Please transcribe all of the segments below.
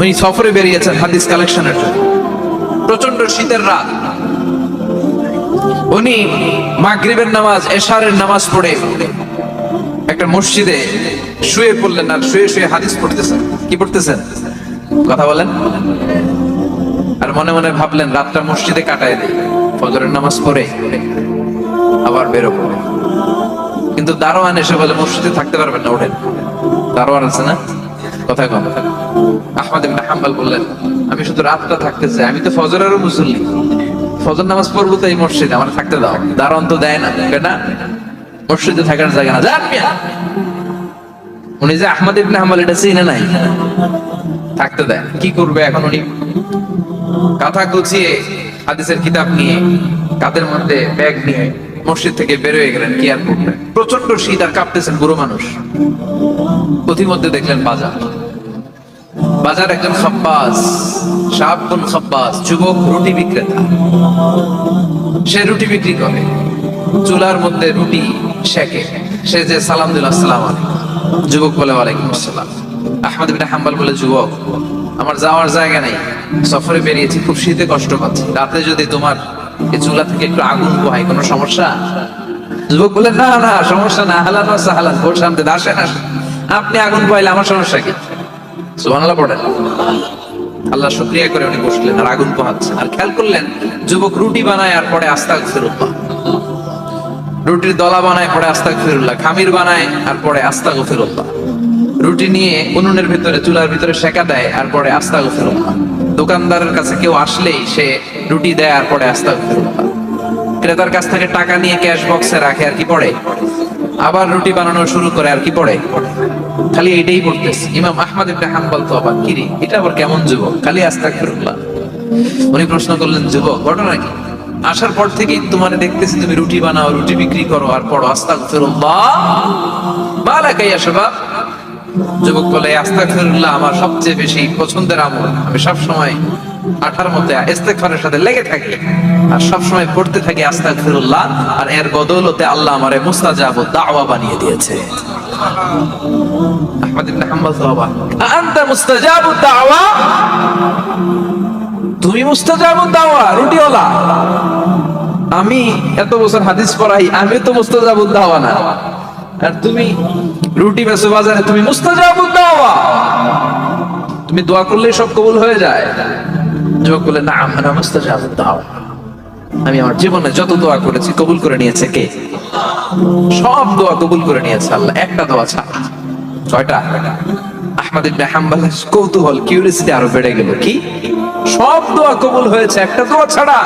উনি সফরে বেরিয়েছেন হাদিস কালেকশনের জন্য। প্রচন্ড শীতের রাত, উনি মাগরিবের নামাজ এশারের নামাজ পড়ে একটা মসজিদে শুয়ে পড়লেন, আর শুয়ে শুয়ে হাদিস পড়তেছেন। কি পড়তেছেন? কথা বলেন। আর মনে মনে ভাবলেন রাতটা মসজিদে কাটায় দেই, ফজরের নামাজ পড়ে আবার বেরোবো। কিন্তু দারোয়ান এসে বলে মসজিদে থাকতে পারবেন না, ওঠেন। দারোয়ান আছে না, কথা কম। আহমদ ইবনে হাম্বল বললেন আমি শুধু রাতটা থাকতে চাই, আমি তো ফজরেরও মুসল্লি, ফজর নামাজ পড়বো তো এই মসজিদে, আমার থাকতে দাও। দারোয়ান তো দেয় না, না মসজিদে থাকার জায়গা না, যান মিয়া। উনি যে আহমদ ইবনে হাম্বল এটা চিনে নাই, থাকতে দেয়। কি করবে এখন? উনি কাঁথা গুছিয়ে হাদিসের কিতাব নিয়ে কাঁধের মধ্যে ব্যাগ নিয়ে মসজিদ থেকে বের হয়ে গেলেন। কি আর করবেন, প্রচন্ড শীত আর কাঁপতেছেন, বুড়ো মানুষ। পথিমধ্যে দেখলেন বাজার, বাজার একজন খাব্বাস, শাবুন খাব্বাস, যুবক রুটি বিক্রেতা। সে রুটি বিক্রি করে, চুলার মধ্যে রুটি সেকে। সে যে সালাম দিল আসসালামু আলাইকুম, যুবক বলে ওয়ালাইকুম আসসালাম। আহমদ ইবনে হাম্বল বলে যুবক আমার যাওয়ার জায়গা নেই, সফরে বেরিয়েছি, খুব শীতে কষ্ট পাচ্ছি, রাতে যদি তোমার এই চুলা থেকে একটু আগুন পোহাই কোনো সমস্যা? যুবক বলে না না সমস্যা না, হালাল ওয়া সাহালান, ভোর শান্তি আসেন আসেন, আপনি আগুন পোহাইলে আমার সমস্যা কি? সুবহানাল্লাহ পড়েন। আল্লাহ শুকরিয়া করে উনি বসলেন আর আগুন পোহাচ্ছেন। আর খেয়াল করলেন যুবক রুটি বানায় আর পরে আস্তাগফিরুল্লাহ, রুটির দলা বানায় পরে আস্তাগফিরুল্লাহ, খামির বানায় আর পরে আস্তাগফিরুল্লাহ, রুটি নিয়ে উনুনের ভিতরে চুলার ভিতরে সেকা দেয় আর পরে আস্তাগফিরুল্লাহ। দোকানদারের কাছে কেউ আসলেই সে রুটি দেয় আর পরে আস্তাগফিরুল্লাহ। ক্রেতার কাছ থেকে টাকা নিয়ে ক্যাশ বক্সে রাখে আর কি পড়ে, আবার রুটি বানানো শুরু করে আর কি পড়ে, খালি এটাই পড়তেছে। ইমাম আহমদ ইবনে হাম্বল তো অবাক, কিরে এটা আবার কেমন যুবক, খালি আস্তাগফিরুল্লাহ। উনি প্রশ্ন করলেন যুবক ঘটনা কি? আসার পর থেকেই তোমার দেখতেছি তুমি রুটি বানাও, রুটি বিক্রি করো আর পড়ো আস্তাগফিরুল্লাহ, মালাকা ইয়া শাবাব। যুবক বলে আস্তাগফিরুল্লাহ আমার সবচেয়ে বেশি পছন্দের আমল, আমি সব সময় আঠার মধ্যে ইস্তেগফারের সাথে লেগে থাকি আর সব সময় পড়তে থাকি আস্তাগফিরুল্লাহ, আর এর বদৌলতে আল্লাহ আমারে মুস্তাজাবুদ দাওয়া বানিয়ে দিয়েছে। আহমদ ইবনে হাম্বল সাহাবা, আনতা মুস্তাজাবুদ দাওয়া, তুমি মুস্তাজাবুদ দাওয়া রুটিওয়ালা। আমি এত বছর হাদিস পড়াই, আমি তো মুস্তাজাবুদ দাওয়া না, আর তুমি রুটি বেচো বাজারে, তুমি মুস্তাজাবুদ দাওয়া, তুমি দোয়া করলে সব কবুল হয়ে যায়। যুবক বলে না আনা মুস্তাজাবুদ দাওয়া, আমি আমার জীবনে যত দোয়া করেছি কবুল করে নিয়েছে কে? সব দোয়া কবুল করে নিয়েছে আল্লাহ, একটা দোয়া ছাড়া। ছয়টা। আহমদ ইবনে হাম্বলের কৌতূহল, কিউরিওসিটি আরো বেড়ে গেল, কি সব দোয়া কবুল হয়েছে একটা দোয়া ছাড়া?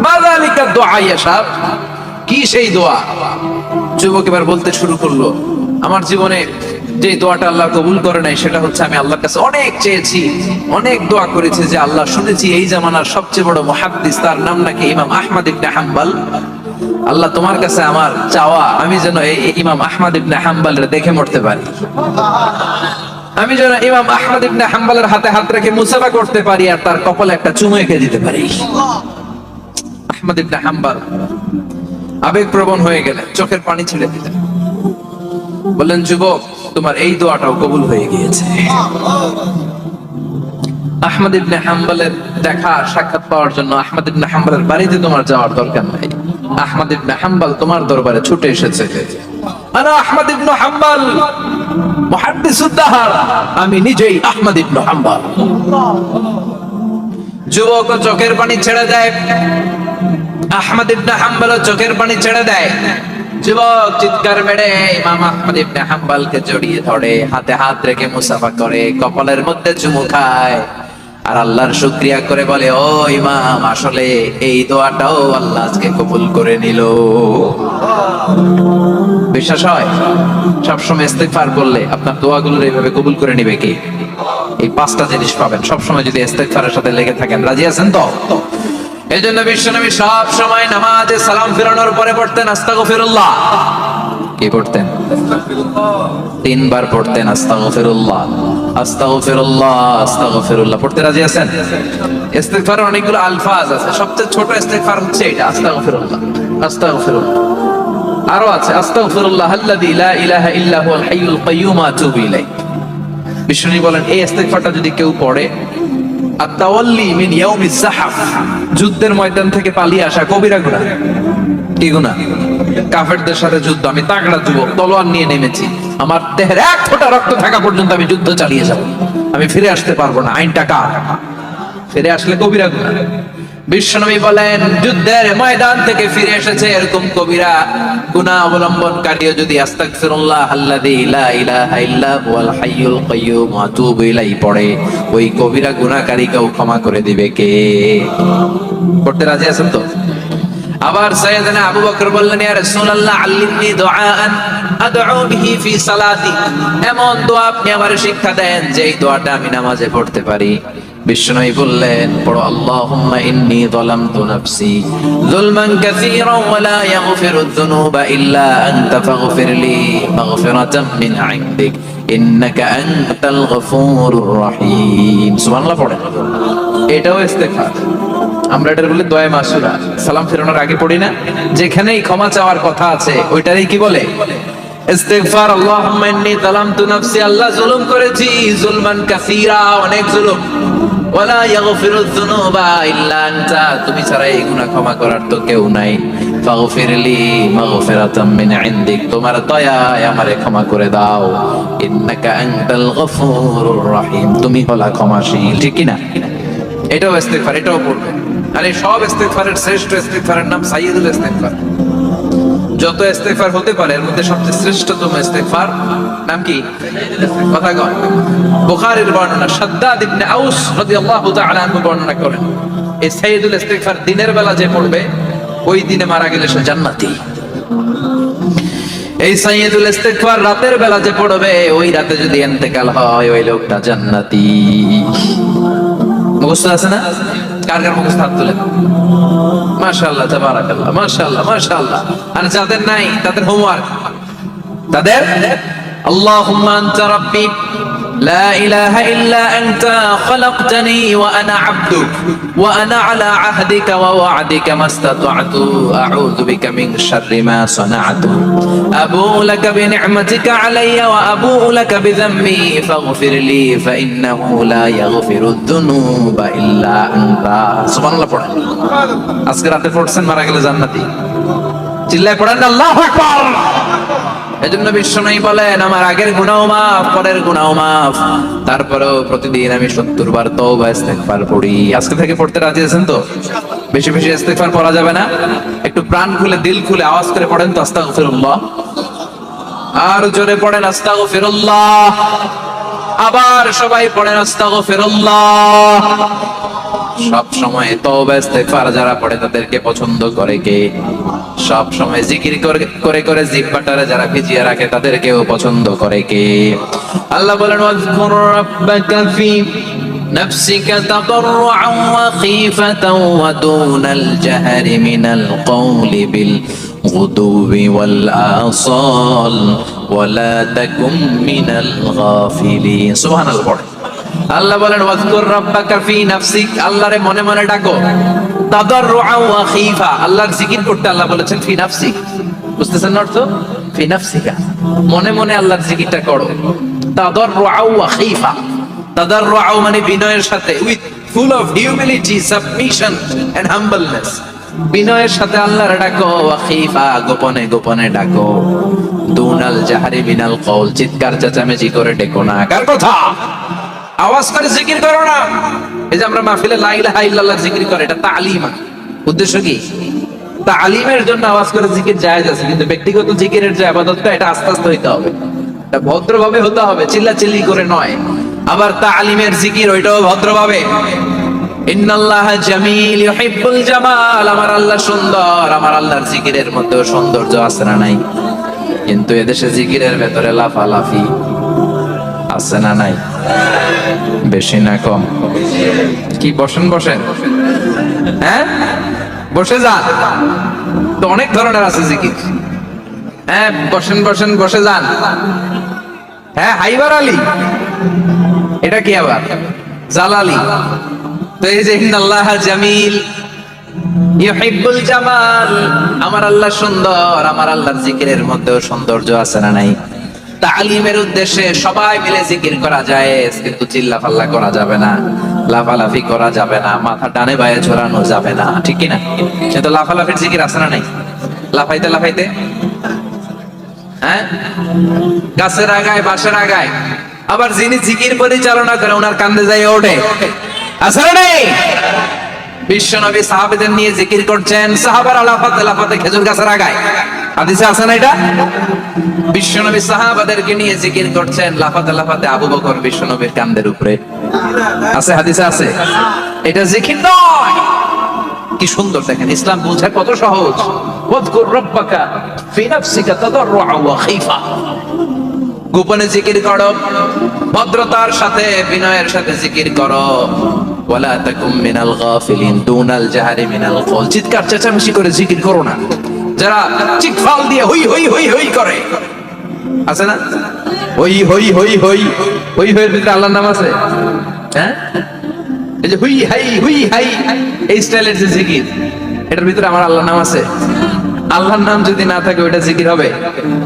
মাযালিকা দুআ ইয়া শাব, কি সেই দোয়া? যুবক এবার বলতে শুরু করলো আমার জীবনে যে দোয়াটা আল্লাহ কবুল করে নাই সেটা হচ্ছে আমি আল্লাহর কাছে অনেক চেয়েছি, অনেক দোয়া করেছি যে আল্লাহ শুনেছি এই জামানার সবচেয়ে বড় মুহাদ্দিস, তার নাম নাকি ইমাম আহমদ ইবনে হাম্বল। আল্লাহ তোমার কাছে আমার চাওয়া আমি যেন এই ইমাম আহমদ ইবনে হাম্বলের দেখে মরতে পারি, আমি যেন ইমাম আহমদ ইবনে হাম্বলের হাতে হাত রেখে মুসাফা করতে পারি আর তার কপালে একটা চুমু এঁকে দিতে পারি। আহমদ ইবনে হাম্বল আবেগপ্রবণ হয়ে গেলেন, চোখের পানি ছেড়ে দিলেন, বললেন যুবক তোমার এই দোয়াটাও কবুল হয়ে গিয়েছে। আহমদ ইবনে হাম্বলের দেখা সাক্ষাৎ পাওয়ার জন্য আহমদ ইবনে হাম্বলের বাড়িতে তোমার যাওয়ার দরকার নাই, আহমদ ইবনে হাম্বল তোমার দরবারে ছুটে এসেছে। আনা আহমদ ইবনে হাম্বল মুহাদ্দিসুদ দাহর, আমি নিজেই আহমদ ইবনে হাম্বল। যুবক চোখের পানি ছেড়ে দেয়, আহমদ ইবনে হাম্বল চোখের পানি ছেড়ে দেয়। যুবক চিৎকার মেরে ইমাম আহমদ ইবনে হাম্বলকে জড়িয়ে ধরে, হাতে হাত রেখে মুসাফা করে, কপালের মধ্যে চুমু খায় আর আল্লাহর শুকরিয়া করে বলে ও ইমাম আসলে এই দোয়াটাও আল্লাহ আজকে কবুল করে নিল। বিশ্বাস হয়? সবসময় ইস্তেগফার করলে আপনার দোয়াগুলো এইভাবে কবুল করে নিবে কে? এই পাঁচটা জিনিস পাবেন সবসময় যদি ইস্তেগফারের সাথে লেগে থাকেন। রাজি আছেন তো? এই জন্য বিশ্বনবী সব সময় নামাজে সালাম ফেরানোর পরে পড়তেন আস্তাগফিরুল্লাহ। কি পড়তেন? তিনবার পড়তেন আস্তাগফিরুল্লাহ, আস্তাগফিরুল্লাহ, আস্তাগফিরুল্লাহ। পড়তে রাজি আছেন? ইস্তেগফারের অনেকগুলো আলফাজ আছে, সবচেয়ে ছোট ইস্তেগফার হচ্ছে এটা আস্তাগফিরুল্লাহ, আস্তাগফিরুল্লাহ। আরো আছে আস্তাগফিরুল্লাহ আল্লাযী লা ইলাহা ইল্লা হুয়াল হাইয়ুল কাইয়্যুম আতুবু ইলাইহি, বিষ্ণু বলেন এই ইস্তেগফারটা যদি কেউ পড়ে, আত-তাওয়াল্লি মিন ইয়াউমিজ যাহাফ, যুদ্ধের ময়দান থেকে পালিয়ে আসা কবিরা গুনাহ। কি গুনাহ? কাফেরদের সাথে যুদ্ধ, আমি তাগড়া যুবক, তলোয়ার নিয়ে নেমেছি, আমার দেহের এক ফোঁটা রক্ত থাকা পর্যন্ত আমি যুদ্ধ চালিয়ে যাব, আমি ফিরে আসতে পারবো না, আইনটা কার? ফিরে আসলে কবিরা গুনাহ। বিশ্বনবী বলেন যুদ্ধের ময়দান থেকে ফিরে এসেছে এরকম কবিরা গুনাহ অবলম্বনকারীও যদি আস্তাগফিরুল্লাহ আল্লাযী লা ইলাহা ইল্লা হুয়াল হাইয়ুল কাইয়্যুম ওয়া আতুবু ইলাইহি পড়ে, ওই কবিরা গুনাহকারীকেও ক্ষমা করে দিবে কে? করতে রাজি আছেন তো? আবার সাইয়েদনা আবু বকর বললেন, ইয়া রাসূলুল্লাহ আল্লিমনি দুআআন আদউ বিহি ফি সালাতি, এমন দোয়া আপনি আমারে শিক্ষা দেন যে এই দোয়াটা আমি নামাজে পড়তে পারি। বিষ্ণুই বললেন, পড়ো আল্লাহুম্মা ইন্নী যালামতু নাফসি যুলমান কাসীরান ওয়া লা ইয়াগফিরুয যুনুবা ইল্লা আনতা ফাগফিরলি মাগফিরাতাম মিন ইনদিক ইন্নাকা আনতাল গফুরুর রহিম। সুবহানাল্লাহ পড়েন। এটাও ইস্তেগফার। আমরা এটার বলে দোয়া মাসুরা, সালাম ফেরানোর আগে পড়ি না? যেখানেই ক্ষমা চাওয়ার কথা আছে ওইটারই কি বলে? ইস্তেগফার। আল্লাহুম্মা ইন্নী যালামতু নাফসি, আল্লাহ জুলুম করেছি, যুলমান কাসীরা, অনেক জুলুম, ওয়ালা ইয়াগফিরুয যুনুবা ইল্লা আনতা, তুমি ছাড়া এই গুনাহ ক্ষমা করার তো কেউ নাই। ফাগফিরলি মাগফিরাতাম মিন ইনদিক, তোমার দয়ায় আমারে ক্ষমা করে দাও। ইন্নাকা আনতাল গফুরুর রহিম, তুমি হলা ক্ষমাশীল। ঠিক কি না? এটাও ইস্তেগফার, এটাও পড়বে। আর এই সব ইস্তেগফারের শ্রেষ্ঠ ইস্তেগফারের নাম সাইয়্যিদুল ইস্তেগফার। যত ইস্তেগফার হতে পারে এর মধ্যে সবচেয়ে শ্রেষ্ঠতম ইস্তেগফার নাম কি? কথা কন। বুখারীর বর্ণনা, শাদ্দাদ ইবনে আউস রাদিয়াল্লাহু তাআলা আনহু বর্ণনা করেন, এই সাইয়্যিদুল ইস্তেগফার দিনের বেলা যে পড়বে ওই দিনে মারা গেলে সে জান্নাতি। এই সাইয়্যিদুল ইস্তেগফার রাতের বেলা যে পড়বে ওই রাতে যদি ইন্তেকাল হয় ওই লোকটা জান্নাতি। মুখস্থ আছে না? কার কার মুখস্থ? হাত তুলেন। মাশাআল্লাহ, তাবারাকাল্লাহ, মাশাআল্লাহ, মাশাআল্লাহ। আর যাদের নাই তাদের হোমওয়ার্ক, তাদের আল্লাহুম্মা আনতা রাব্বি লা ইলাহা ইল্লা আনতা খালাকতানি ওয়া আনা আবদুক ওয়া আনা আলা আহদিকা ওয়া ওয়া'দিকা মাস্তাতা'তু আউযু বিকা মিন শাররি মা সানা'তু আবু'ু লাকা বিনি'মাতিকা আলাইয়া ওয়া আবু'ু লাকা বিযামবি ফাগফিরলি ফাইন্নাহু লা ইয়াগফিরুয যুনুবা ইল্লা আনতা। সুবহানাল্লাহ পড়েন। আজকে রাতে পড়ছেন, মারা গেলে জান্নাতি। চিল্লায় পড়েন আল্লাহু আকবার। এজন্য বিশ্বনবী বলেন আমার আগের গুনাহ মাফ, পরের গুনাহ মাফ, তারপরেও প্রতিদিন আমি 70 বার তওবা ইস্তেগফার পড়ি। আজকে থেকে পড়তে রাজি আছেন তো? বেশি বেশি ইস্তেগফার পড়া যাবে না? একটু প্রাণ খুলে দিল খুলে আওয়াজ করে পড়েন তো আস্তাগফিরুল্লাহ। আর জোরে পড়েন আস্তাগফিরুল্লাহ। আবার সবাই পড়েন আস্তাগফিরুল্লাহ। সব সময় তওবা ইস্তেগফার যারা পড়ে তাদেরকে পছন্দ করে কে? সব সময় জিকির করে করে জিহ্বাটারে যারা ভিজিয়ে রাখে তাদেরকেও পছন্দ করে কে? আল্লাহ বলেন ওয়াজকুর রাব্বাকা ফি নাফসিকা তাদাররুআন ওয়া খীফাতান ওয়া দুনাল জাহরি মিনাল কওলি বিল গুদুবি ওয়াল আসাল ওয়া লা তাকুম মিনাল গাফিলিন। সুবহানাল্লাহ পড়ে। আল্লাহ বলেন ওয়াজকুর রাব্বাকা ফি নাফসিক, আল্লাহরে মনে মনে ডাকো। তাদাররুআ ওয়া খীফা, আল্লাহর জিকির করতে আল্লাহ বলেছেন ফি নাফসিক। বুঝতেছেন না অর্থ? ফি নাফসিকা, মনে মনে আল্লাহর জিকিরটা করো। তাদাররুআ ওয়া খীফা, তাদাররুআ মানে বিনয়ের সাথে, with full of humility, submission and humbleness. বিনয়ের সাথে আল্লাহর ডাকো। ওয়া খীফা, গোপনে গোপনে ডাকো। দুনাল জাহরি মিনাল কওল, চিৎকার চেঁচামেচি করে ডেকো না। কার কথা? আওয়াজ করে জিকির করো না। এই যে আমরা মাহফিলে লা ইলাহা ইল্লাল্লাহ জিকির করে, এটা তালিম। উদ্দেশ্য কি? তালিমের জন্য আওয়াজ করে জিকির জায়েজ আছে, কিন্তু ব্যক্তিগত জিকিরের যে ইবাদতটা এটা আস্তে আস্তে হইতে হবে, এটা ভদ্রভাবে হতে হবে, চিল্লাচিল্লি করে নয়। আবার তালিমের জিকির ওইটাও ভদ্রভাবে। ইন্নাল্লাহা জামিল ইউহিব্বুল জামাল, আমার আল্লাহ সুন্দর, আমার আল্লাহর জিকিরের মধ্যে সৌন্দর্য আছে না নাই? কিন্তু এদেশে জিকিরের ভেতরে লাফালাফি আছে না নাই? বেশি না কম? কি বসেন বসেন, হ্যাঁ বসে যান তো, অনেক ধরনের আছে জিকির। হ্যাঁ বসেন বসেন, বসে যান। হ্যাঁ হাইবার আলী, এটা কি আবার জালালি? তো এই যে ইন্নাল্লাহা জামিল ইউহিব্বুল জামাল, আমার আল্লাহ সুন্দর, আমার আল্লাহর জিকিরের মধ্যেও সৌন্দর্য আছে না নাই? তালিমের উদ্দেশ্যে সবাই মিলে জিকির করা যায়, কিন্তু চিল্লাফাল্লা করা যাবে না, লাফালাফি করা যাবে না, মাথা ডানে বায়ে ঝোরানো যাবে না, ঠিক কিনা? কিন্তু লাফালাফির জিকির আছে না নাই? লাফাইতে লাফাইতে, হ্যাঁ, গাছের আগায় বাঁশের আগায়। আবার যিনি জিকির পরিচালনা করে ওনার কান্দে যায় ওঠে, আছে না নেই? বিশ্বনবী সাহাবাদের নিয়ে জিকির করছেন, সাহাবারা লাফাতে লাফাতে খেজুর গাছের আগায়। হাদিসে আছে না এটা? বিশ্বনবী সাহাবাদেরকে নিয়ে জিকির করছেন, লাফাতে লাফাতে আবু বকর বিশ্বনবীর কান্দের উপরে। আছে, হাদিসে আছে। এটা জিকির নয়। কি সুন্দর দেখেন, ইসলাম বোঝা কত সহজ। ওয়াযকুর রাব্বাকা ফি নাফসিকা তাদাররুআ ওয়া খাইফা। গোপনে জিকির করো, ভদ্রতার সাথে বিনয়ের সাথে জিকির করো। ওয়ালা তাকুম মিনাল গাফিলিন দুনাল জাহরি মিনাল কওল। চিৎকার চেঁচামেচি করে জিকির করো না। যারা চিৎফাল দিয়ে হই হই হই হই করে, আছে না? হই হই হই হই হই হইয়ের ভিতরে আল্লাহর নাম আছে, হ্যাঁ? এই যে হুই হাই হুই হাই, এই স্টাইলের যে জিকির, এটার ভিতরে আমার আল্লাহর নাম আছে? আল্লাহর নাম যদি না থাকে ওইটা জিকির হবে?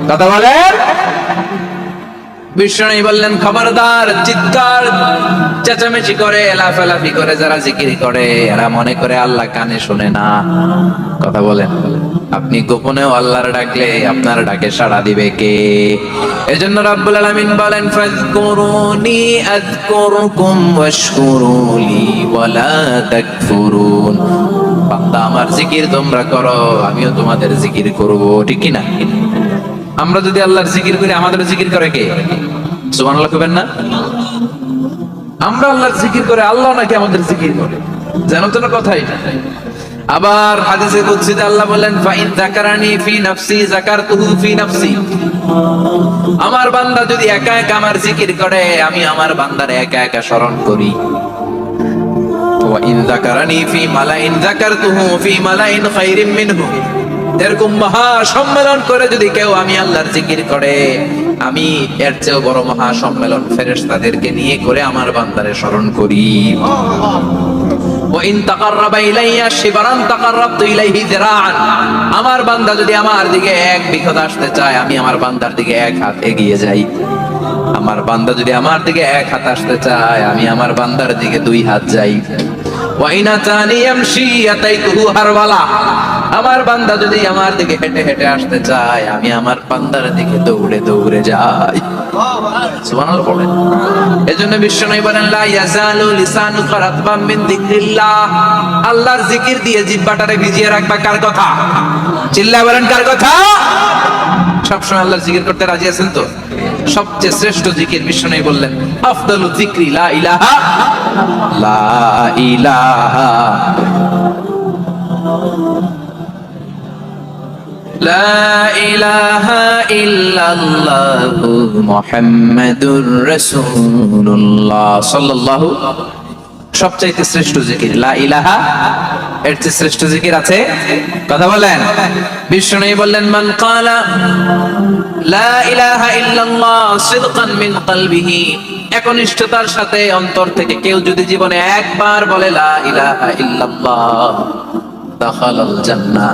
কথা বলেন। বিষ্ণু বললেন, খবরদার, চিৎকার চেঁচামেচি করে লাফালাফি করে যারা জিকির করে এরা মনে করে আল্লাহ কানে শুনে না। কথা বলেন। আপনি গোপনেও আল্লাহর ডাকলে আপনার ডাকে সাড়া দিবে কে? এজন্য রাব্বুল আলামিন বলেন, ফাযকুরুনি আযকুরকুম ওয়াশকুরুলি ওয়ালা তাকফুরুন। বান্দা আমার জিকির তোমরা করো, আমিও তোমাদের জিকির করব, ঠিক কি না? আমরা যদি আল্লাহর জিকির করি, আমাদের জিকির করে কে? সুবহানাল্লাহ কইবেন না? আমরা আল্লাহর জিকির করে, আল্লাহ নাকি আমাদের জিকির করে, জানো তো না কথাই। আবার হাদিসে কুদসিতে আল্লাহ বলেন, ফাইন যাকারানি ফি নাফসি যাকারতুহু ফি নাফসি। আমার বান্দা যদি একা একা আমার জিকির করে, আমি আমার বান্দারে একা একা স্মরণ করি। ওয়া ইন যাকারানি ফি মালাইন যাকারতুহু ফি মালাইন খায়রিম মিনহু। এরকম মহা সম্মেলন করে যদি কেউ আমি আল্লাহর জিকির করে, আমি এর চেয়েও বড় মহা সম্মেলন ফেরেশতাদেরকে নিয়ে করে আমার বান্দারে স্মরণ করি। ওয়া ইন তাকাররাবা ইলাইয়া শিবরান তাকাররাবতু ইলাইহি যিরাআন। আমার বান্দা যদি আমার দিকে এক বিঘত আসতে চায়, আমি আমার বান্দার দিকে এক হাত এগিয়ে যাই। আমার বান্দা যদি আমার দিকে এক হাত আসতে চায়, আমি আমার বান্দার দিকে দুই হাত যাই। ওয়া ইন আতানি ইয়ামশি আতাইতুহু হারওয়ালা। আমার বান্দা যদি আমার দিকে হেঁটে হেঁটে আসতে চায়, আমি আমার বান্দার দিকে দৌড়ে দৌড়ে যাই। সুবহানাল্লাহ বলেন। এজন্য বিশ্বনবী বলেন, লা ইয়াজালু লিসানুকা রাতবাম মিন যিকরিল্লাহ। আল্লাহর জিকির দিয়ে জিহ্বাটারে ভিজিয়ে রাখবা। কার কথা? চিল্লায় বলেন, কার কথা? সবসময় আল্লাহর জিকির করতে রাজি আছেন তো? সবচেয়ে শ্রেষ্ঠ জিকির বিশ্বনবী বললেন, আফদালু যিকরি লা ইলাহা লা ইলাহা লা ইলাহা ইল্লাল্লাহু মুহাম্মাদুর রাসূলুল্লাহ সাল্লাল্লাহু। সবচাইতে শ্রেষ্ঠ জিকির লা ইলাহা। এর চেয়ে শ্রেষ্ঠ জিকির আছে? কথা বলেন। বিশ্বনবী বললেন, মান ক্বালা লা ইলাহা ইল্লাল্লাহ সিদকান মিন কলবিহি। একনিষ্ঠতার সাথে অন্তর থেকে কেউ যদি জীবনে একবার বলে লা ইলাহা ইল্লাল্লাহ, দাখালাল জান্নাহ।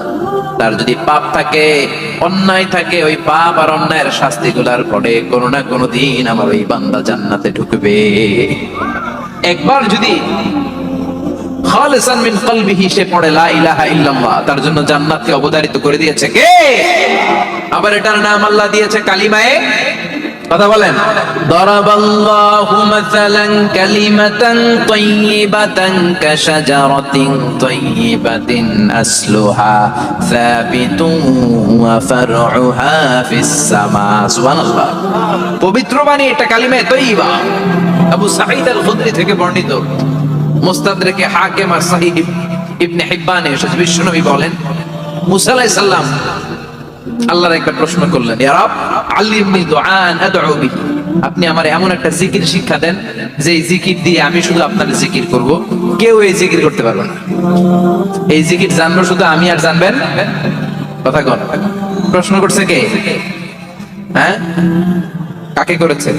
তার যদি পাপ থাকে, অন্যায় থাকে, ওই পাপ আর অন্যায়ের শাস্তিগুলার পরে কোনো না কোনো দিন আমার ওই বান্দা জান্নাতে ঢুকবে। একবার যদি খালিসান মিন কলবিহি সে পড়ে লা ইলাহা ইল্লাল্লাহ, তার জন্য জান্নাতকে অবধারিত করে দিয়েছে কে? আবার এটার নাম আল্লাহ দিয়েছে কালিমায়ে। কথা বলেন। দারাবাল্লাহু মাসালান কালিমাতান তাইয়িবাতান কাশাজারাতিন তাইয়িবাতিন আসলুহা সাবিতুন ওয়া ফারউহা ফিস সামা। সুবহানাল্লাহ। পবিত্র বাণী এটা কালিমায়ে তাইয়িবা। আবু সাঈদ আল খুদরি থেকে বর্ণিত, মুস্তাদরাকে হাকিম আর সহিহ ইবনে হিব্বানে বিশ্বনবী বলেন, মুসা আলাইহিস সালাম আল্লাহর একবার প্রশ্ন করলেন, ইয়া রব আল্লিমনি দুআন আদউ বিহি। আপনি আমারে এমন একটা জিকির শিক্ষা দেন যে এই জিকির দিয়ে আমি শুধু আপনার জিকির করব, কেউ এই জিকির করতে পারবে না। এই জিকির জানবো শুধু আমি, আর জানবেন কথা কোন? প্রশ্ন করছে কে? হ্যাঁ, কাকে করেছে?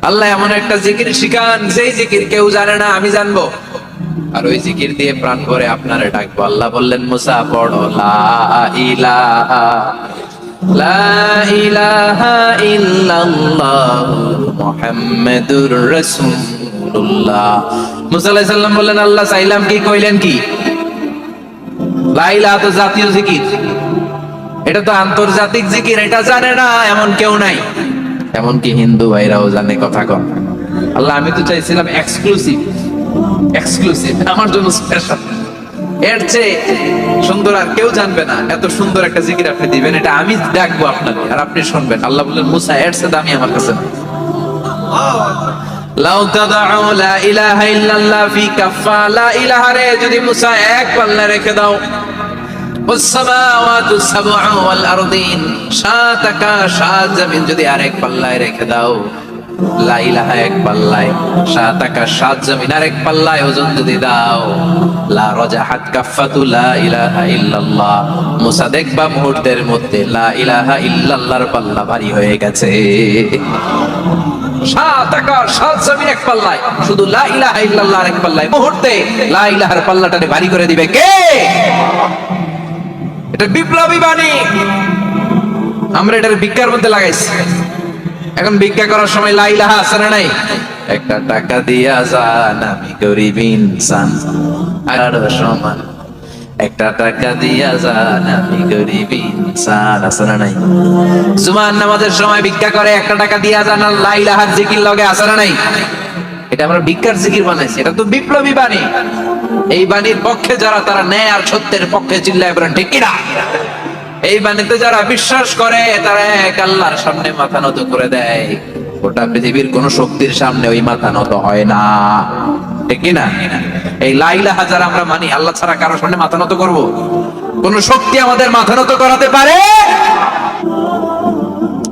আল্লাহ এমন একটা জিকির শিখান যেই জিকির কেউ জানে না, আমি জানবো, আর ওই জিকির দিয়ে প্রাণ ভরে আপনারে ডাকবো। আল্লাহ বললেন, মুসা পড়ো লা ইলাহা লা ইলাহা ইল্লাল্লাহ মুহাম্মাদুর রাসূলুল্লাহ। মুসা আলাইহিস সালাম বললেন আল্লাহ চাইলাম কি, কইলেন কি? লা ইলাহা তো জাতীয় জিকির, এটা তো আন্তর্জাতিক জিকির, এটা জানে না এমন কেউ নাই। এমনকি হিন্দু ভাইরাও জানে। কথা কম। আল্লাহ আমি তো চাইছিলাম এক্সক্লুসিভ, এক্সক্লুসিভ আমার জন্য স্পেশাল, এর চেয়ে সুন্দর আর কেউ জানবে না। এত সুন্দর একটা জিকির আপনি দিবেন, এটা আমি ডাকবো আপনাকে আর আপনি শুনবেন। আল্লাহ বললেন মুসা এর চেয়ে দামি আমার কাছে না। লাউ তাদউ লা ইলাহা ইল্লাল্লাহ ফি কাফা, লা ইলাহা রে যদি মুসা এক পাল্লায় রেখে দাও, والسماوات السبع والأرضين সাত আকাশ সাত জমিন যদি আরেক পাল্লায় রেখে দাও, লা ইলাহা এক পাল্লায়, সাত আকাশ সাত জমিন আরেক পাল্লায় ওজন যদি দাও, লা রাজাহাত কাফাতু লা ইলাহা ইল্লাল্লাহ, মুসা দেখবা মুহূর্তের মধ্যে লা ইলাহা ইল্লাল্লাহর পাল্লা ভারী হয়ে গেছে। সাত আকাশ সাত জমিন এক পাল্লায়, শুধু লা ইলাহা ইল্লাল্লাহ এক পাল্লায়, মুহূর্তে লা ইলাহার পাল্লাটাকে ভারী করে দিবে কে? এটা বিপ্লবী বাণী। আমরা এটার ভিক্ষার মধ্যে লাগাইছি। এখন ভিক্ষা করার সময় লা ইলাহা আছে না নাই? একটা টাকা দিয়া যান আমি গরিব ইনসান, আর সমান একটা টাকা দিয়া যান আমি গরিব ইনসান, আছে না নাই? জুমার নামাজের সময় ভিক্ষা করে একটা টাকা দিয়া যান আর লা ইলাহার জিকির লগে, আছে না নাই? এটা আমরা ভিক্ষার জিকির বানাইছি। এটা তো বিপ্লবী বাণী। এই বাণীর পক্ষে যারা, তারা ন্যায় আর সত্যের পক্ষে চিল্লায় বলেন ঠিক কিনা? এই বাণীতে যারা বিশ্বাস করে তারা এক আল্লাহর সামনে মাথা নত করে দেয়। গোটা পৃথিবীর কোন শক্তির সামনে ওই মাথা নত হয় না, ঠিক কিনা? এই লা ইলাহা যারা আমরা মানি, আল্লাহ ছাড়া কারোর সামনে মাথা নত করব? কোন শক্তি আমাদের মাথা নত করাতে পারে?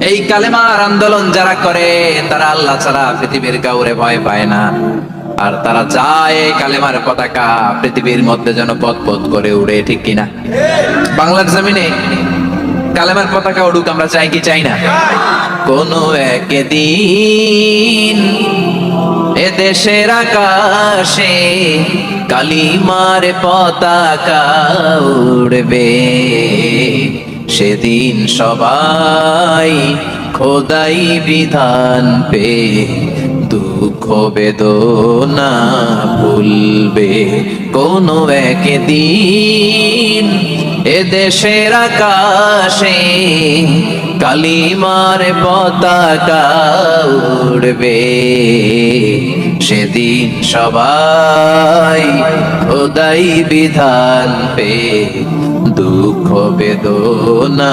এই কালেমার আন্দোলন যারা করে তারা আল্লাহ ছাড়া পৃথিবীর কাউরে ভয় পায় না। আর তারা চায় কালেমার পতাকা পৃথিবীর মধ্যে যেন পথ করে উড়ে, ঠিক কিনা? বাংলার জমিনে কালেমার পতাকা উড়ুক, আমরা চাই কি চাই না? কোনো একদিন এ দেশের আকাশে কালিমার পতাকা উড়বে, সেদিন সবাই খোদাই বিধান পে দুঃখ বেদনা ভুলবে। কোনো একদিন এ দেশের আকাশে কালিমার পতাকা উড়বে, সেদিন সবাই খোদাই বিধান পে দুঃখ বেদনা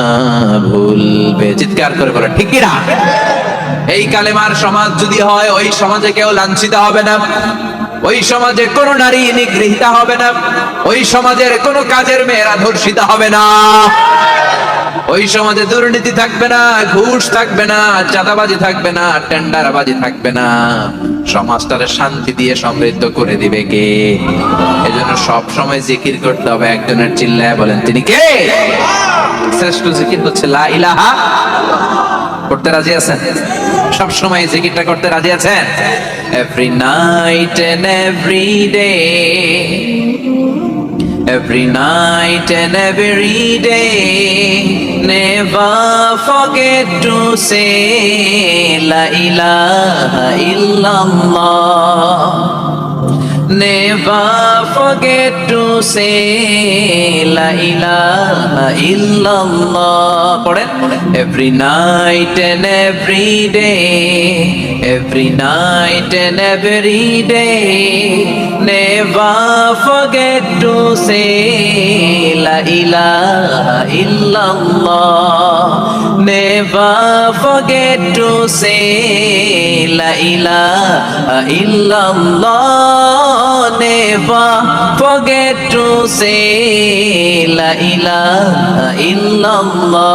ভুলবে। চিৎকার করে বলে ঠিক কিনা? এই কালেমার সমাজ যদি হয়, ওই সমাজে কেউ লাঞ্ছিত হবে না, ওই সমাজে কোন নারী নিগৃহীতা হবে না, ওই সমাজের কোন কাজের মেয়েরা ধর্ষিত হবে না, ওই সমাজে দুর্নীতি থাকবে না, ঘুষ থাকবে না, চাঁদাবাজি থাকবে না, টেন্ডারবাজি থাকবে না। সমাজটারে শান্তি দিয়ে সমৃদ্ধ করে দিবে কে? এজন্য সব সময় জিকির করতে হবে একজনের, চিল্লায় বলেন তিনি কে? শ্রেষ্ঠ জিকির হচ্ছে লা ইলাহা। করতে রাজি আছেন? সব সময় জিকিরটা করতে রাজি আছেন? Every night and every day, every night and every day, never forget to say la ilaha illallah, never forget to say la ilaha illallah. পড়েন, every night and every day, every night and every day, never forget to say la ilaha illallah, never forget to say la ilaha illallah, never forget to say la ilaha illallah.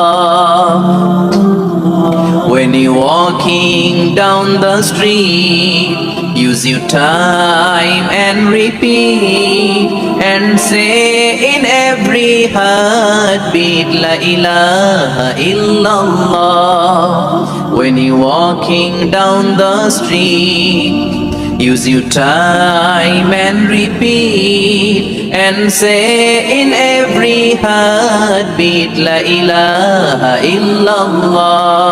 When you're walking down the street, use your time and repeat and say in every heartbeat la ilaha illallah. When you're walking down the street, Use your time and repeat and say in every heartbeat La ilaha illallah.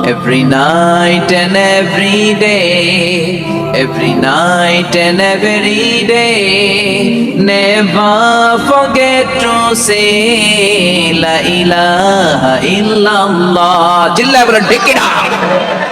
Every night and every day, every night and every day, never forget to say La ilaha illallah. Jilla bolan take it out.